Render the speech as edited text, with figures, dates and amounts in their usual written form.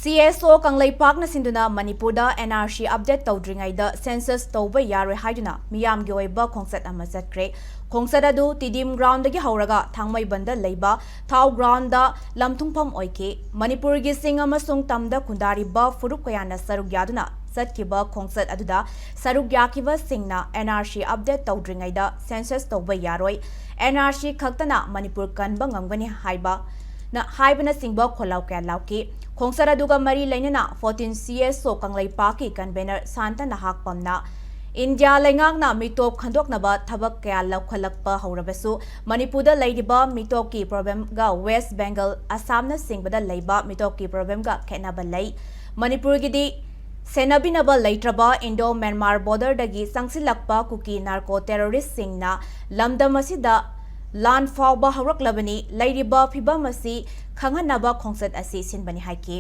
CSO Kanglaipak na sinduna Manipurda NRC update tawdringaida census tawba yaroi haiduna miyam gi oiba khongset ama chatkre khongset adu tidim ground dagi hauraga thangmai banda leiba thau ground da lamthungpham oike Manipur gi sing amasung tamda khundari ba furuk kayana saruk yaduna satkiba khongset aduda saruk yakiba singna NRC update tawdringaida census tawba yaroi NRC khaktana Manipur kanba ngamgani haiba na haibana singba kholau kya lauki Khongsara duga mari lainana 14 CSO Kanglaipak ki convener Santa Nahak Pamna India lengak na mitop khandok na ba thabak kya laukhalakpa haurabasu Manipurda laidiba mitop ki problem ga West Bengal Assam na singbada leiba mitop ki problem ga khenaba lei Manipur gi di senabinaba leitraba Indo Myanmar border dagi sangsilakpa kuki narco terrorist singna lamdam asida land fawba hawraklabani lairiba phibam asi khanganaba khongset asi sinbani haiki